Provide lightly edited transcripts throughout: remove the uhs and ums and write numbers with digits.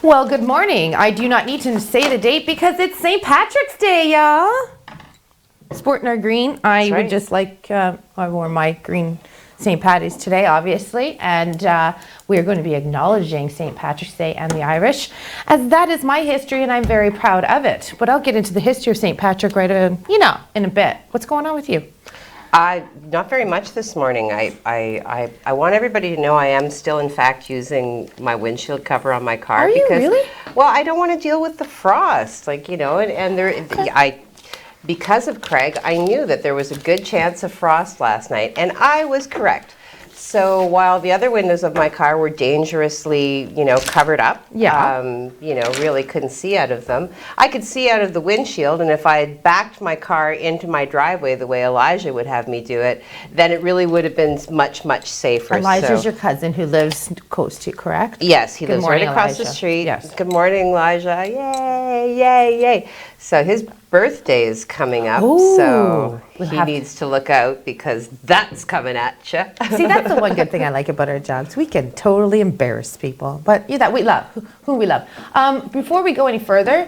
Well, good morning. I do not need to say the date because it's St. Patrick's Day, y'all. Sporting our green. I would just like, I wore my green St. Patty's today, obviously, and we are going to be acknowledging St. Patrick's Day and the Irish, as that is my history and I'm very proud of it. But I'll get into the history of St. Patrick right in a bit. What's going on with you? Not very much this morning. I want everybody to know I am still, in fact, using my windshield cover on my car. Are you really? Well, I don't want to deal with the frost, because of Craig, I knew that there was a good chance of frost last night, and I was correct. So while the other windows of my car were dangerously, covered up, really couldn't see out of them, I could see out of the windshield, and if I had backed my car into my driveway the way Elijah would have me do it, then it really would have been much, much safer. Elijah's your cousin who lives close to you, correct? Yes, he lives right across the street. Yes. Good morning, Elijah. Yay, yay, yay. So his birthday is coming up, so he needs to look out because that's coming at you. See, that's the one good thing I like about our jobs. We can totally embarrass people, but that we love, who we love. Before we go any further,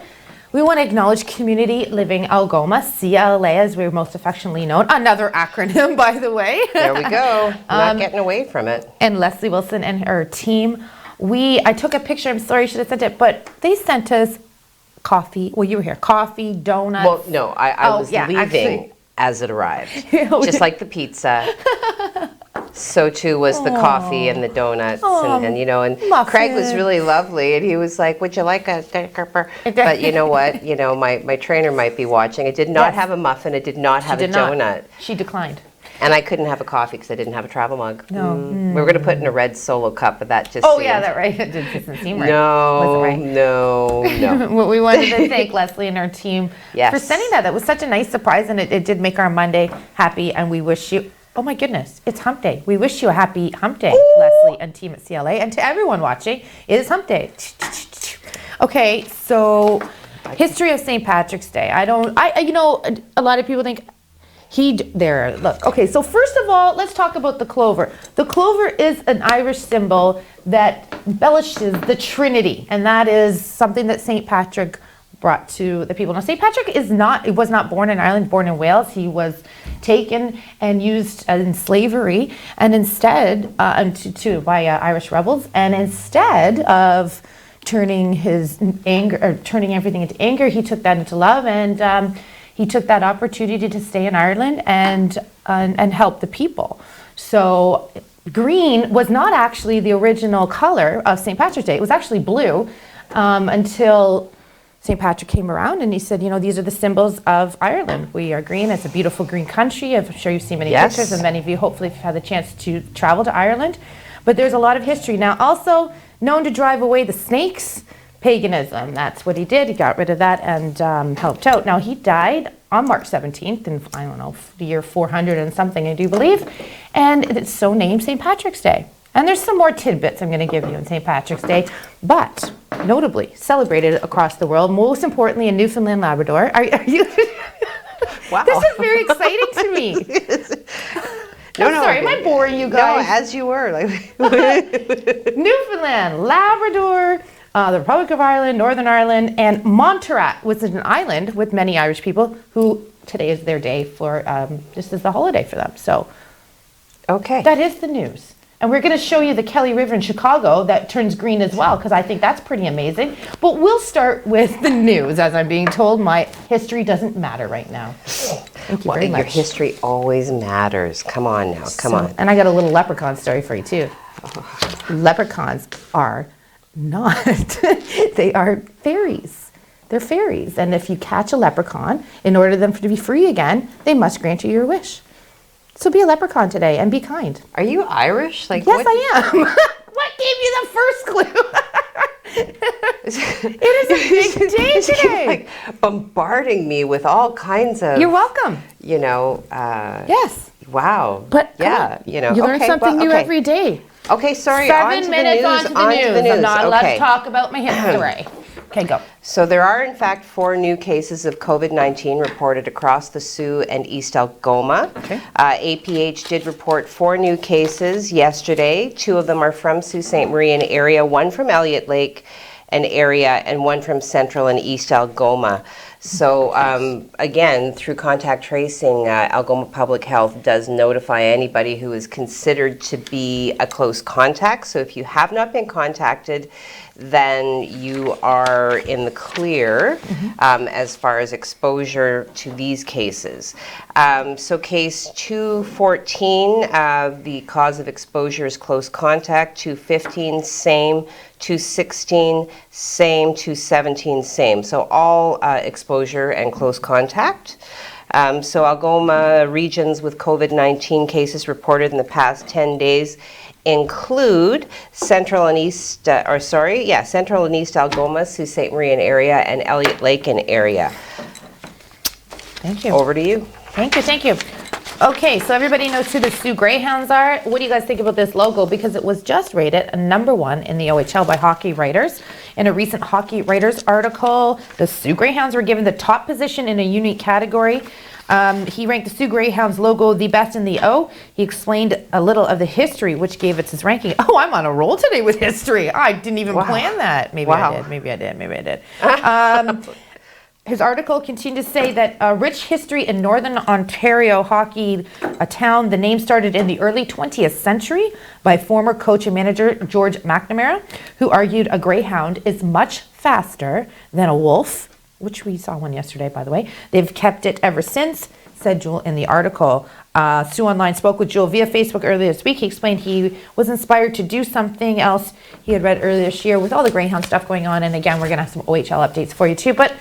we want to acknowledge Community Living Algoma, CLA, as we're most affectionately known. Another acronym, by the way. There we go. Not getting away from it. And Leslie Wilson and her team. I took a picture. I'm sorry I should have sent it, but they sent us coffee. Well, you were here. Coffee, donuts. Well, no, I was leaving as it arrived. Just like the pizza. So too was the coffee and the donuts, and Craig was really lovely, and he was like, "Would you like a?" But you know what? My trainer might be watching. It did not have a muffin. It did not have a donut. She declined. And I couldn't have a coffee because I didn't have a travel mug. No. We were going to put in a red Solo cup, but that just right. It doesn't seem right. No, right. no. Well, we wanted to thank Leslie and her team for sending that. That was such a nice surprise, and it did make our Monday happy, and we wish you... Oh my goodness, it's Hump Day. We wish you a happy Hump Day, Leslie and team at CLA, and to everyone watching, it is Hump Day. Okay, so history of St. Patrick's Day. A lot of people think look. Okay, so first of all, let's talk about the clover. The clover is an Irish symbol that embellishes the Trinity, and that is something that St. Patrick brought to the people. Now, St. Patrick was not born in Ireland, born in Wales. He was taken and used in slavery, and instead, by Irish rebels, and instead of turning everything into anger, he took that into love, and he took that opportunity to stay in Ireland and help the people. So green was not actually the original color of St. Patrick's Day. It was actually blue until St. Patrick came around and he said, these are the symbols of Ireland. We are green. It's a beautiful green country. I'm sure you've seen many pictures, and many of you, hopefully, if you've had the chance to travel to Ireland. But there's a lot of history. Now, also known to drive away the snakes, paganism. That's what he did. He got rid of that and helped out. Now, he died on March 17th in, the year 400 and something, I do believe. And it's so named St. Patrick's Day. And there's some more tidbits I'm going to give you on St. Patrick's Day, but notably celebrated across the world, most importantly in Newfoundland, Labrador. Are you? Wow. This is very exciting to me. Sorry, am I boring you guys? No, as you were. Newfoundland, Labrador, the Republic of Ireland, Northern Ireland, and Montserrat, which is an island with many Irish people who today is their day for, just as the holiday for them. So, that is the news. And we're going to show you the Kelly River in Chicago that turns green as well, because I think that's pretty amazing. But we'll start with the news. As I'm being told, my history doesn't matter right now. Thank you very much. Your history always matters. Come on now, come on. And I got a little leprechaun story for you, too. Leprechauns are not. They are fairies. They're fairies. And if you catch a leprechaun, in order for them to be free again, they must grant you your wish. So be a leprechaun today and be kind. Are you Irish? Yes, I am. What gave you the first clue? It is a big day today. Bombarding me with all kinds of... You're welcome. Yes. Wow. But you learn something new every day. Okay, sorry. 7 minutes on to the news. I'm not allowed to talk about my history. Okay, go. So there are, in fact, 4 new cases of COVID-19 reported across the Sault and East Algoma. Okay. APH did report 4 new cases yesterday. 2 of them are from Sault Ste. Marie area, 1 from Elliott Lake, and area, and one from Central and East Algoma. So again, through contact tracing, Algoma Public Health does notify anybody who is considered to be a close contact. So if you have not been contacted, then you are in the clear as far as exposure to these cases. So case 214, the cause of exposure is close contact. 215, same. 216, same. 217, same. So all exposure and close contact. So Algoma regions with COVID-19 cases reported in the past 10 days include Central and East Algoma, Sault Ste. Marie area, and Elliott Lake area. Thank you. Over to you. Thank you. Okay, so everybody knows who the Sioux Greyhounds are. What do you guys think about this logo? Because it was just rated a #1 in the OHL by Hockey Writers. In a recent Hockey Writers article, the Sioux Greyhounds were given the top position in a unique category. He ranked the Sioux Greyhounds logo the best in the O. He explained a little of the history, which gave it his ranking. Oh, I'm on a roll today with history. I didn't even plan that. Maybe I did. His article continued to say that a rich history in Northern Ontario hockey, a town, the name started in the early 20th century by former coach and manager George McNamara, who argued a greyhound is much faster than a wolf, which we saw one yesterday, by the way. They've kept it ever since, said Jewel in the article. Sioux Online spoke with Jewel via Facebook earlier this week. He explained he was inspired to do something else he had read earlier this year with all the greyhound stuff going on. And again, we're going to have some OHL updates for you too. But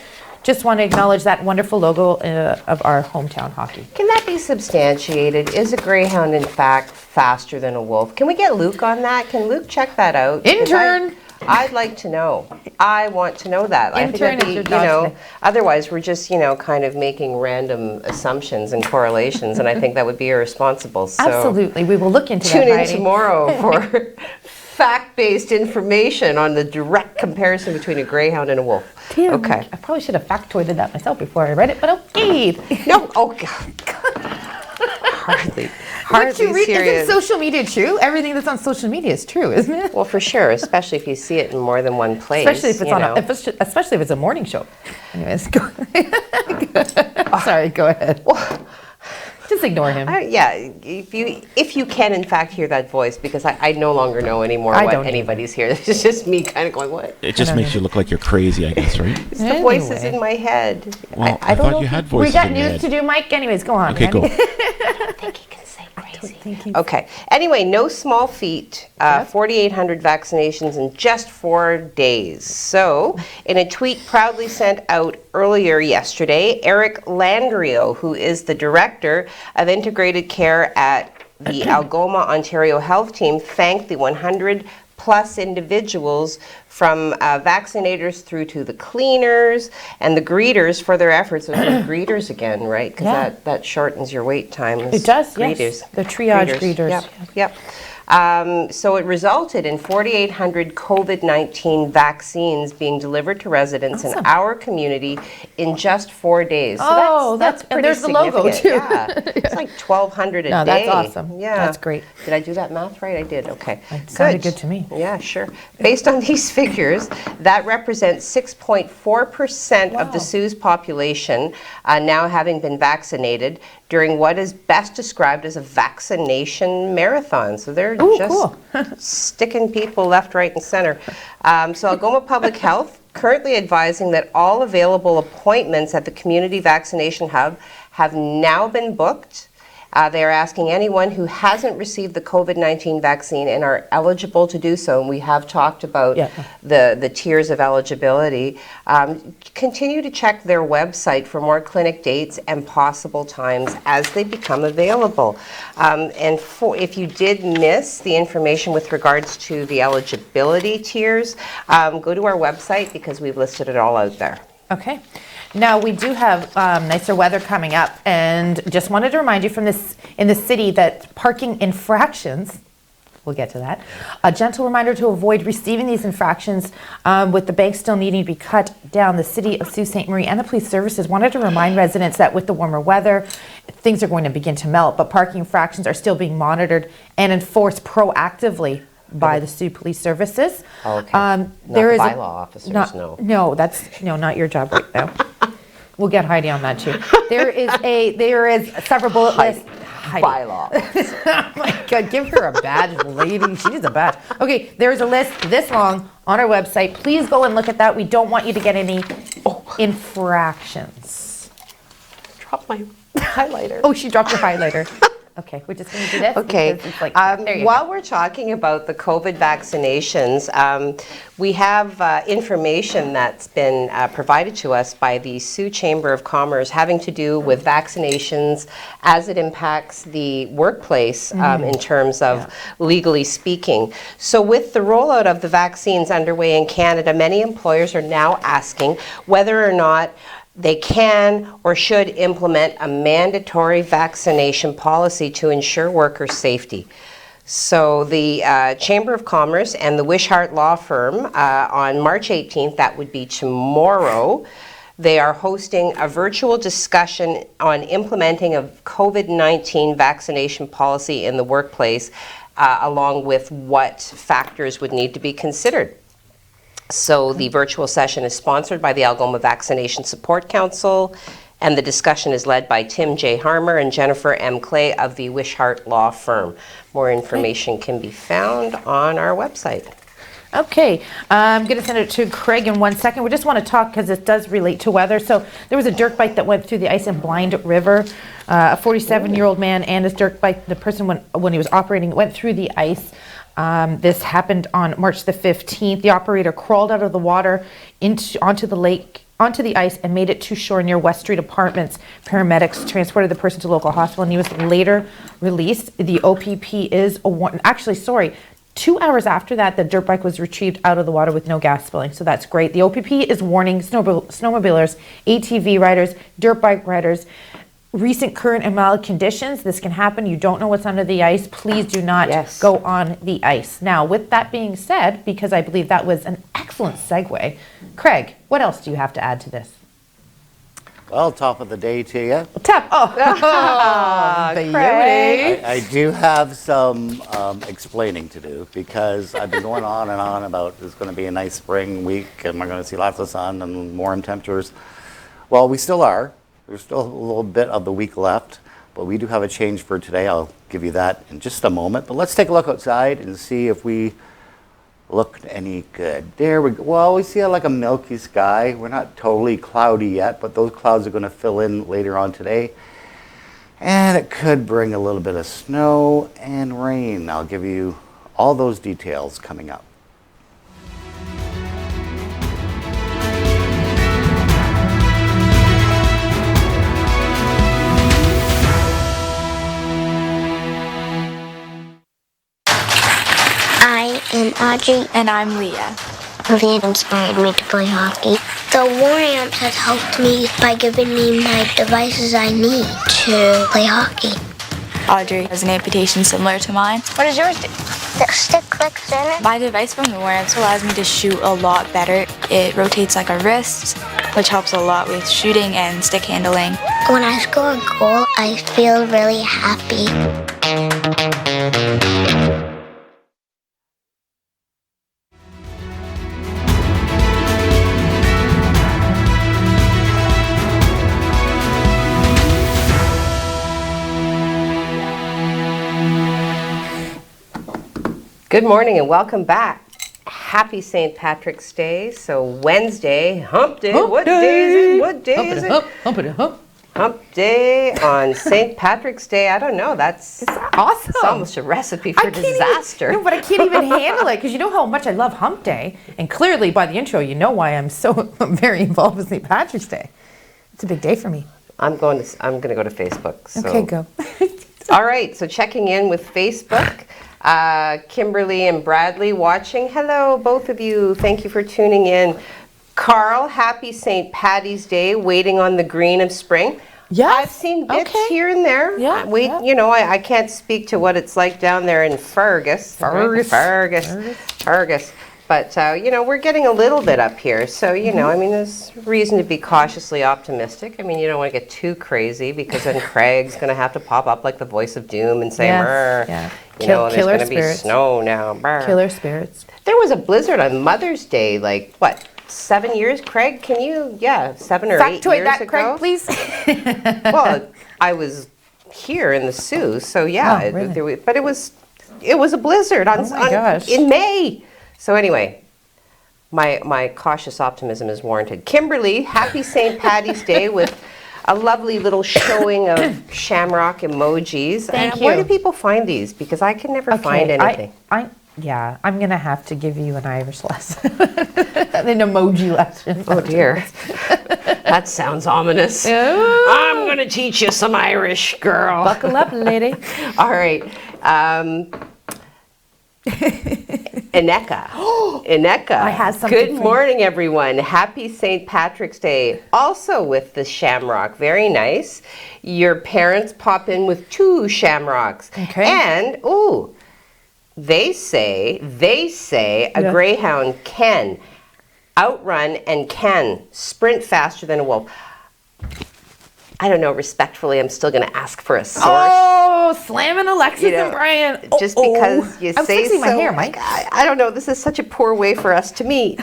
just want to acknowledge that wonderful logo of our hometown hockey. Can that be substantiated? Is a greyhound, in fact, faster than a wolf? Can we get Luke on that? Can Luke check that out? Intern! I'd like to know. I want to know that. Intern, I think that'd be, otherwise we're just, kind of making random assumptions and correlations, and I think that would be irresponsible. So absolutely. We will look into that. Tune in tomorrow for fact-based information on the direct comparison between a greyhound and a wolf. Damn, okay. I probably should have factoided that myself before I read it, but okay. No, oh God. Hardly serious. Isn't social media true? Everything that's on social media is true, isn't it? Well, for sure, especially if you see it in more than one place. Especially if it's especially if it's a morning show. Anyways, go. Sorry, go ahead. Well, just ignore him. If you can, in fact, hear that voice, because I no longer know anymore what anybody's here. It's just me kind of going, what? It just makes you look like you're crazy, I guess, right? It's the voices in my head. Well, I thought you had voices in your head. We got news to do, Mike. Anyways, go on. Okay, go. I don't think he can say crazy. Okay. Anyway, no small feat. 4,800 vaccinations in just 4 days. So, in a tweet proudly sent out earlier yesterday, Eric Landrio, who is the director of integrated care at the Algoma, Ontario Health Team, thanked the 100 plus individuals from vaccinators through to the cleaners and the greeters for their efforts. So greeters again, right? Because that shortens your wait time. It does, greeters. Yes. The triage greeters. Yep. So it resulted in 4,800 COVID-19 vaccines being delivered to residents in our community in just 4 days. So that's pretty and there's the logo too. Yeah. It's like 1,200 a day. That's awesome. Yeah. That's great. Did I do that math right? I did. Okay. It sounded good to me. Yeah, sure. Based on these figures, that represents 6.4% of the Sioux's population now having been vaccinated during what is best described as a vaccination marathon. So they're sticking people left, right, and center. So Algoma Public Health currently advising that all available appointments at the Community Vaccination Hub have now been booked. They are asking anyone who hasn't received the COVID-19 vaccine and are eligible to do so, and we have talked about the tiers of eligibility, continue to check their website for more clinic dates and possible times as they become available. If you did miss the information with regards to the eligibility tiers, go to our website because we've listed it all out there. Okay. Now, we do have nicer weather coming up, and just wanted to remind you from this in the city that parking infractions, we'll get to that, a gentle reminder to avoid receiving these infractions with the bank still needing to be cut down. The city of Sault Ste. Marie and the police services wanted to remind residents that with the warmer weather, things are going to begin to melt, but parking infractions are still being monitored and enforced proactively by the Sault Police Services. Oh, okay. Not the bylaw officers, no. No, that's not your job right now. We'll get Heidi on that too. There is several bullet lists. Bylaw. Oh my God, give her a badge, lady. She needs a badge. Okay, there's a list this long on our website. Please go and look at that. We don't want you to get any infractions. Drop my highlighter. Oh, she dropped her highlighter. Okay, we're just going to do this. Okay. Like, while we're talking about the COVID vaccinations, we have information that's been provided to us by the Sault Chamber of Commerce having to do with vaccinations as it impacts the workplace in terms of legally speaking. So with the rollout of the vaccines underway in Canada, many employers are now asking whether or not they can or should implement a mandatory vaccination policy to ensure worker safety. So the Chamber of Commerce and the Wishart Law Firm on March 18th, that would be tomorrow, they are hosting a virtual discussion on implementing a COVID-19 vaccination policy in the workplace, along with what factors would need to be considered. So the virtual session is sponsored by the Algoma Vaccination Support Council, and the discussion is led by Tim J. Harmer and Jennifer M. Clay of the Wishart Law Firm. More information can be found on our website. Okay, I'm going to send it to Craig in 1 second. We just want to talk because it does relate to weather. So there was a dirt bike that went through the ice in Blind River. A 47-year-old man and his dirt bike, the person when he was operating, went through the ice. This happened on March the 15th. The operator crawled out of the water onto the ice and made it to shore near West Street Apartments. Paramedics transported the person to local hospital and he was later released. The OPP is actually, sorry, 2 hours after that, the dirt bike was retrieved out of the water with no gas spilling. So that's great. The OPP is warning snowmobilers, ATV riders, dirt bike riders, recent current and mild conditions. This can happen. You don't know what's under the ice. Please do not go on the ice. Now, with that being said, because I believe that was an excellent segue, Craig, what else do you have to add to this? Well, top of the day to you. Craig. I do have some explaining to do because I've been going on and on about it's going to be a nice spring week and we're going to see lots of sun and warm temperatures. Well, we still are. There's still a little bit of the week left, but we do have a change for today. I'll give you that in just a moment. But let's take a look outside and see if we look any good. There we go. Well, we see like a milky sky. We're not totally cloudy yet, but those clouds are going to fill in later on today. And it could bring a little bit of snow and rain. I'll give you all those details coming up. I'm Audrey. And I'm Leah. Leah inspired me to play hockey. The War Amps has helped me by giving me my devices I need to play hockey. Audrey has an amputation similar to mine. What does yours do? The stick clicks in it. My device from the War Amps allows me to shoot a lot better. It rotates like a wrist, which helps a lot with shooting and stick handling. When I score a goal, I feel really happy. Good morning and welcome back. Happy St. Patrick's Day. So Wednesday, hump day. What day is it? What day is it? Hump day on St. Patrick's Day. I don't know. It's awesome. It's almost a recipe for disaster. No, but I can't even handle it because you know how much I love hump day. And clearly by the intro, you know why I'm so very involved with St. Patrick's Day. It's a big day for me. I'm going to go to Facebook. So. Okay, go. All right. So checking in with Facebook. Kimberly and Bradley watching. Hello, both of you. Thank you for tuning in. Carl, happy St. Paddy's Day, waiting on the green of spring. Yes. I've seen bits here and there. Yeah. You know, I can't speak to what it's like down there in Fergus. But, you know, we're getting a little bit up here. So, you know, I mean, there's reason to be cautiously optimistic. I mean, you don't want to get too crazy because then Craig's going to have to pop up like the voice of doom and say, You know, and there's killer going to be spirits. snow now. Brr. Killer spirits. There was a blizzard on Mother's Day, like, what, 7 years? Craig, can you, 7 or 8 Factoid years that, ago? Craig, please. Well, I was here in the Sioux, so yeah. Oh, really? But it was a blizzard in May. So anyway, my cautious optimism is warranted. Kimberly, happy St. Patty's Day with a lovely little showing of shamrock emojis. Thank you. Where do people find these? Because I can never find anything. I'm going to have to give you an Irish lesson. An emoji lesson. Oh dear. That sounds ominous. I'm going to teach you some Irish, girl. Buckle up, lady. All right. Ineka. Ineka. I have something Good for you. morning, everyone. Happy St. Patrick's Day. Also with the shamrock. Very nice. Your parents pop in with 2 shamrocks. Okay. And, they say a greyhound can outrun and can sprint faster than a wolf. I don't know, respectfully, I'm still going to ask for a source. Oh, slamming Alexis and Brian. Just because you I'm say so. my hair, Mike. I don't know, this is such a poor way for us to meet.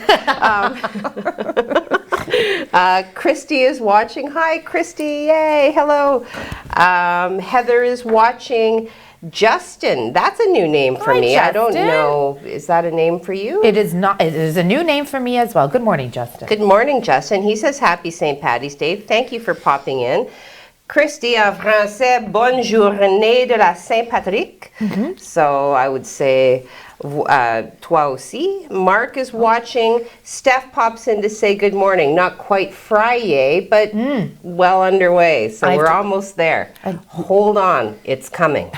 Christy is watching. Hi, Christy. Yay. Hello. Heather is watching. Justin, that's a new name for me. Justin. I don't know. Is that a name for you? It is not. It is a new name for me as well. Good morning, Justin. Good morning, Justin. He says happy St. Patty's Day. Thank you for popping in. Christy, en français, bonne journée de la Saint-Patrick. So I would say, toi aussi. Mark is watching. Steph pops in to say good morning. Not quite Friday, but well underway. So we're almost there. Hold on. It's coming.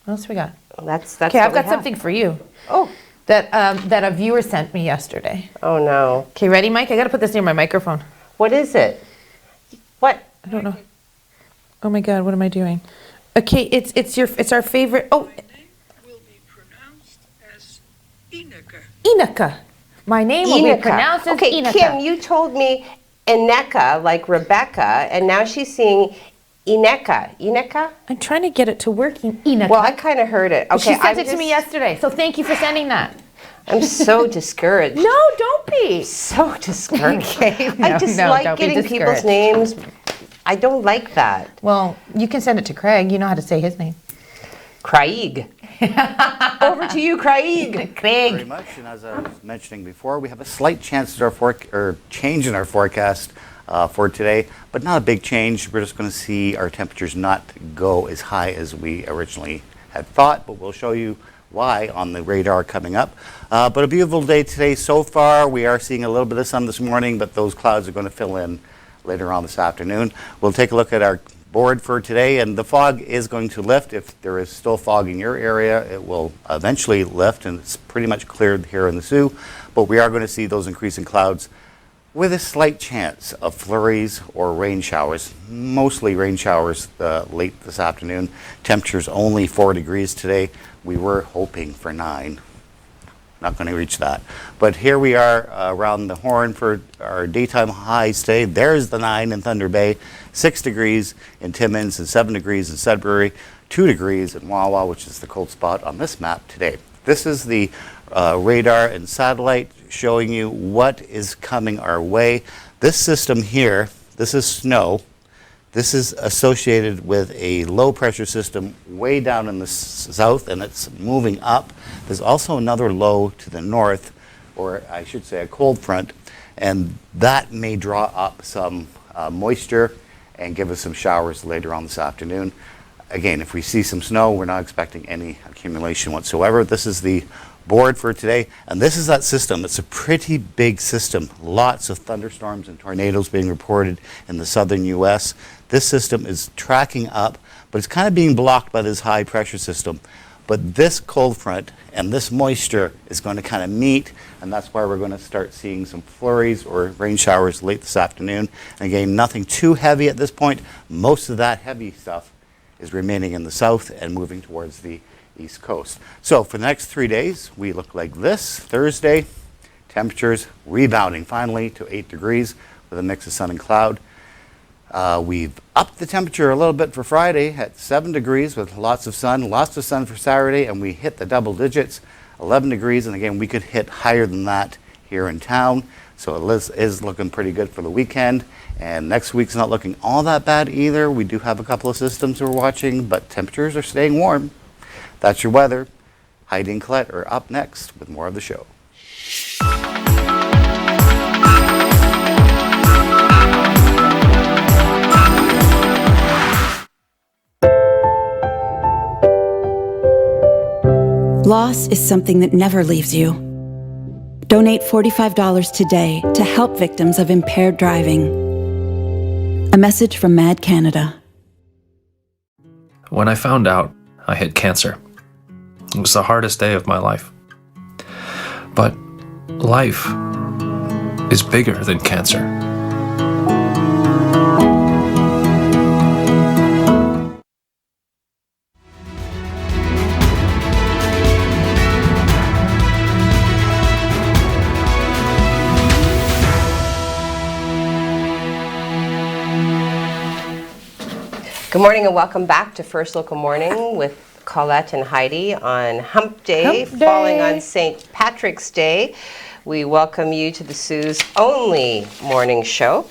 What else we got? That's Okay, I've got something for you. Oh. That a viewer sent me yesterday. Oh, no. Okay, ready, Mike? I got to put this near my microphone. What is it? What? I don't know. Oh my God, what am I doing? Okay, it's our favorite. Oh, My name will be pronounced as Ineka. Ineka. My name will be pronounced as Okay, Ineka. Kim, you told me Ineka, like Rebecca, and now she's saying Ineka. Ineka? I'm trying to get it to work. Ineka. Well, I kind of heard it. Okay, she sent it to me yesterday, so thank you for sending that. I'm so discouraged. No, don't be. So discouraged. Okay, I just like don't be getting people's discouraged. names. I don't like that. Well, you can send it to Craig. You know how to say his name. Craig. Over to you, Craig. Very much, and as I was mentioning before, we have a slight chance at change in our forecast for today, but not a big change. We're just going to see our temperatures not go as high as we originally had thought, but we'll show you why on the radar coming up. But a beautiful day today so far. We are seeing a little bit of sun this morning, but those clouds are going to fill in later on this afternoon. We'll take a look at our board for today, and the fog is going to lift. If there is still fog in your area, it will eventually lift, and it's pretty much cleared here in the Sioux, but we are going to see those increasing clouds with a slight chance of flurries or rain showers, mostly rain showers late this afternoon. Temperatures only 4 degrees today. We were hoping for 9. Not going to reach that. But here we are around the horn for our daytime highs today. There's the 9 in Thunder Bay, 6 degrees in Timmins, and 7 degrees in Sudbury, 2 degrees in Wawa, which is the cold spot on this map today. This is the radar and satellite showing you what is coming our way. This system here, this is snow. This is associated with a low pressure system way down in the south, and it's moving up. There's also another low to the north, or I should say a cold front, and that may draw up some moisture and give us some showers later on this afternoon. Again, if we see some snow, we're not expecting any accumulation whatsoever. This is the board for today, and this is that system. It's a pretty big system. Lots of thunderstorms and tornadoes being reported in the southern U.S. This system is tracking up, but it's kind of being blocked by this high pressure system. But this cold front and this moisture is going to kind of meet, and that's why we're going to start seeing some flurries or rain showers late this afternoon. And again, nothing too heavy at this point. Most of that heavy stuff is remaining in the south and moving towards the east coast. So for the next 3 days, we look like this. Thursday, temperatures rebounding finally to 8 degrees with a mix of sun and cloud. We've upped the temperature a little bit for Friday at 7 degrees with lots of sun for Saturday, and we hit the double digits, 11 degrees, and again, we could hit higher than that here in town. So it is looking pretty good for the weekend, and next week's not looking all that bad either. We do have a couple of systems we're watching, but temperatures are staying warm. That's your weather. Heidi and Colette are up next with more of the show. Loss is something that never leaves you. Donate $45 today to help victims of impaired driving. A message from MAD Canada. When I found out I had cancer, it was the hardest day of my life. But life is bigger than cancer. Good morning and welcome back to First Local Morning with Colette and Heidi on Hump Day, falling on St. Patrick's Day. We welcome you to the Sioux's only morning show.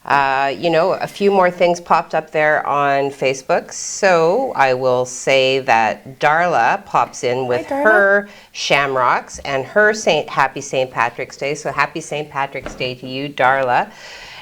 A few more things popped up there on Facebook. So I will say that Darla pops in with her shamrocks and her Happy St. Patrick's Day. So happy St. Patrick's Day to you, Darla.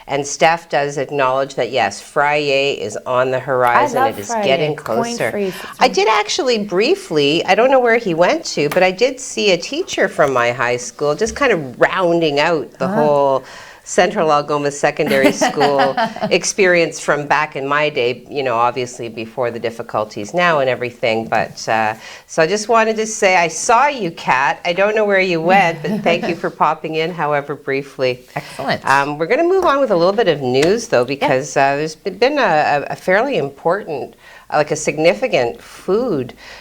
And Steph does acknowledge that, yes, Friday is on the horizon. It is getting closer. I did actually briefly, I don't know where he went to, but I did see a teacher from my high school just kind of rounding out the whole Central Algoma Secondary School experience from back in my day, obviously before the difficulties now and everything. But so I just wanted to say I saw you, Kat. I don't know where you went, but thank you for popping in, however briefly. Excellent. We're going to move on with a little bit of news, though, because there's been a fairly important, like a significant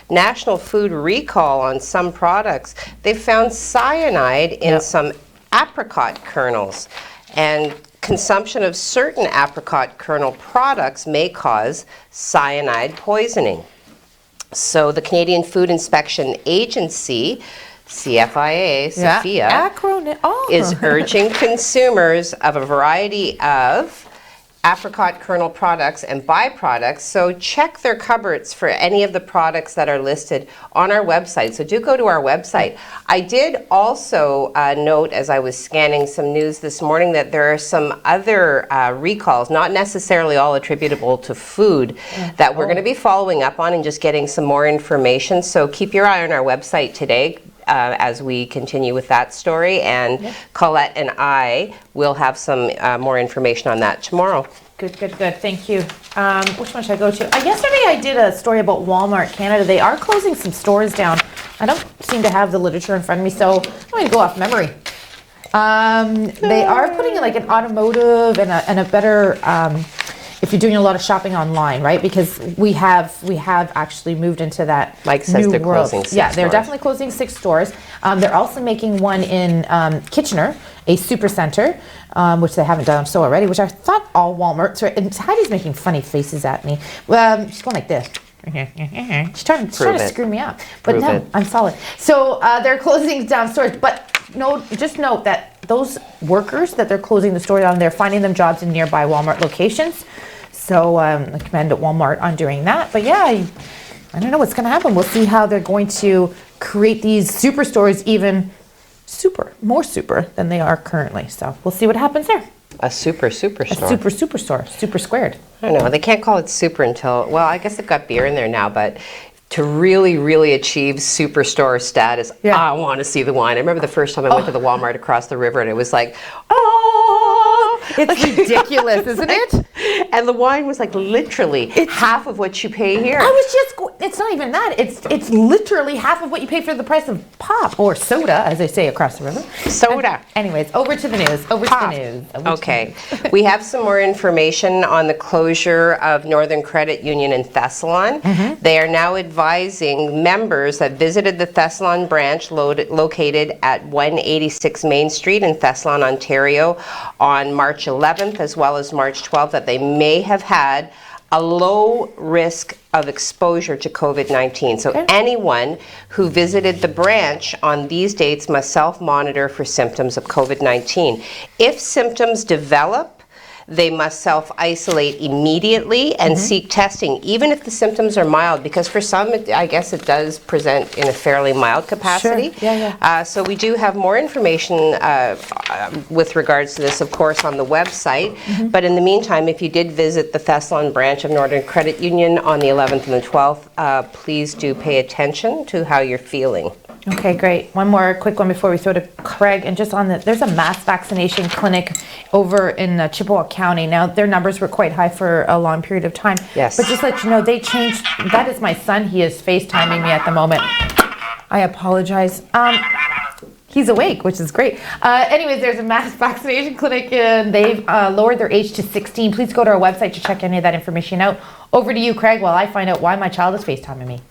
national food recall on some products. They found cyanide in some apricot kernels, and consumption of certain apricot kernel products may cause cyanide poisoning. So the Canadian Food Inspection Agency, CFIA, is urging consumers of a variety of apricot kernel products and byproducts, so check their cupboards for any of the products that are listed on our website. So do go to our website. I did also note as I was scanning some news this morning that there are some other recalls, not necessarily all attributable to food, that we're going to be following up on and just getting some more information. So keep your eye on our website today as we continue with that story, and Colette and I will have some more information on that tomorrow. Good. Thank you. Which one should I go to? Yesterday I did a story about Walmart Canada. They are closing some stores down. I don't seem to have the literature in front of me, so I'm going to go off memory. They are putting in like an automotive and a better, if you're doing a lot of shopping online, right? Because we have actually moved into that Mike says new they're world. Closing 6 they're stores. definitely closing 6 stores. They're also making one in Kitchener, a super center, which they haven't done so already, which I thought all Walmarts were. And Heidi's making funny faces at me. She's going like this. She's trying to screw me up. But no, I'm solid. So they're closing down stores. But just note that those workers that they're closing the store down, they're finding them jobs in nearby Walmart locations. So I commend Walmart on doing that. But yeah, I don't know what's going to happen. We'll see how they're going to create these super stores even more super than they are currently. So we'll see what happens there. A super store. A super store. Super squared. I don't know. They can't call it super until, well, I guess they've got beer in there now, but to really, really achieve superstore status, I want to see the wine. I remember the first time I went to the Walmart across the river, and it was like, it's ridiculous, isn't it? And the wine was like literally half of what you pay here. I was just it's not even that. It's literally half of what you pay for the price of pop or soda, as they say across the river. Soda. Anyways, over to the news. Okay. We have some more information on the closure of Northern Credit Union in Thessalon. They are now advising members that visited the Thessalon branch located at 186 Main Street in Thessalon, Ontario on March 11th as well as March 12th that they may have had a low risk of exposure to COVID-19. So anyone who visited the branch on these dates must self-monitor for symptoms of COVID-19. If symptoms develop, they must self-isolate immediately and seek testing, even if the symptoms are mild, because for some, I guess it does present in a fairly mild capacity. Sure. So we do have more information with regards to this, of course, on the website. But in the meantime, if you did visit the Thessalon branch of Northern Credit Union on the 11th and the 12th, please do pay attention to how you're feeling. Okay, great. One more quick one before we throw to Craig. And just on there's a mass vaccination clinic over in Chippewa County. Now, their numbers were quite high for a long period of time. Yes. But just let you know, they changed. That is my son. He is FaceTiming me at the moment. I apologize. He's awake, which is great. Anyways, there's a mass vaccination clinic and they've lowered their age to 16. Please go to our website to check any of that information out. Over to you, Craig, while I find out why my child is FaceTiming me.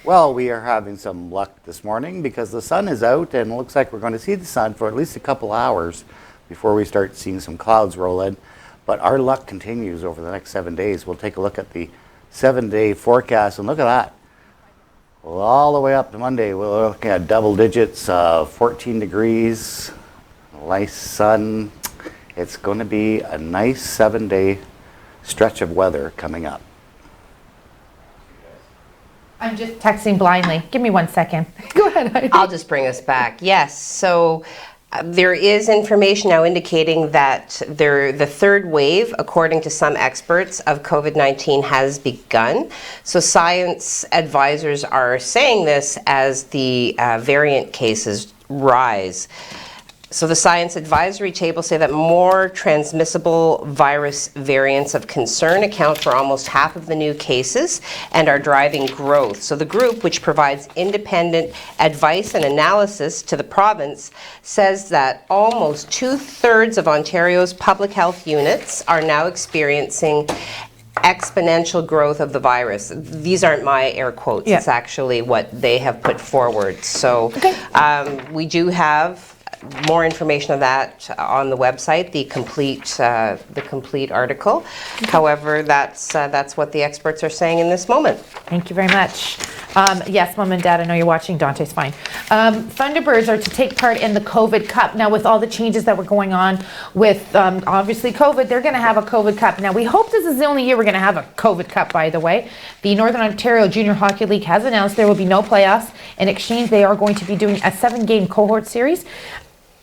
Well, we are having some luck this morning because the sun is out and it looks like we're going to see the sun for at least a couple hours before we start seeing some clouds roll in. But our luck continues over the next 7 days. We'll take a look at the 7-day forecast and look at that. Well, all the way up to Monday, we're looking at double digits, 14 degrees, nice sun. It's going to be a nice 7-day stretch of weather coming up. I'm just texting blindly. Give me 1 second. Go ahead, Heidi. I'll just bring us back. Yes, so there is information now indicating that the third wave, according to some experts, of COVID-19 has begun. So science advisors are saying this as the variant cases rise. So the science advisory table say that more transmissible virus variants of concern account for almost half of the new cases and are driving growth. So the group, which provides independent advice and analysis to the province, says that almost 2/3 of Ontario's public health units are now experiencing exponential growth of the virus. These aren't my air quotes. Yeah. It's actually what they have put forward. So we do have more information on that on the website, the complete article. However, that's what the experts are saying in this moment. Thank you very much. Yes, Mom and Dad, I know you're watching. Dante's fine. Thunderbirds are to take part in the COVID Cup. Now, with all the changes that were going on with, obviously, COVID, they're going to have a COVID Cup. Now, we hope this is the only year we're going to have a COVID Cup, by the way. The Northern Ontario Junior Hockey League has announced there will be no playoffs. In exchange, they are going to be doing a 7-game cohort series.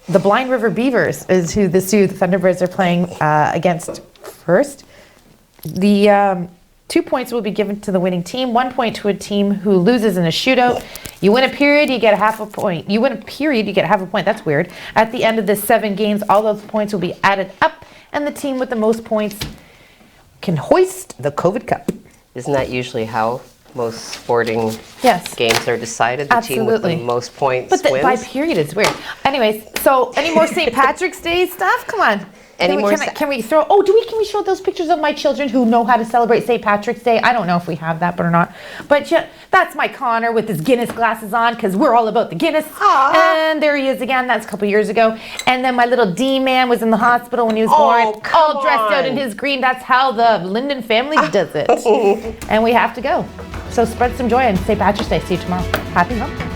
The Blind River Beavers is who the Thunderbirds are playing against first. The 2 points will be given to the winning team, 1 point to a team who loses in a shootout. You win a period, you get a half a point. You win a period, you get half a point. That's weird. At the end of the 7 games, all those points will be added up, and the team with the most points can hoist the COVID Cup. Isn't that usually how most sporting Yes. games are decided? The Absolutely. team with the most points But wins. by period is weird. Anyways, so any more St. Patrick's Day stuff? Come on. Can we throw? Oh, can we show those pictures of my children who know how to celebrate St. Patrick's Day? I don't know if we have that, but or not. But yeah, that's my Connor with his Guinness glasses on because we're all about the Guinness. Aww. And there he is again. That's a couple years ago. And then my little D man was in the hospital when he was born, all dressed out in his green. That's how the Linden family does it. And we have to go. So spread some joy on St. Patrick's Day. See you tomorrow. Happy Hump Day.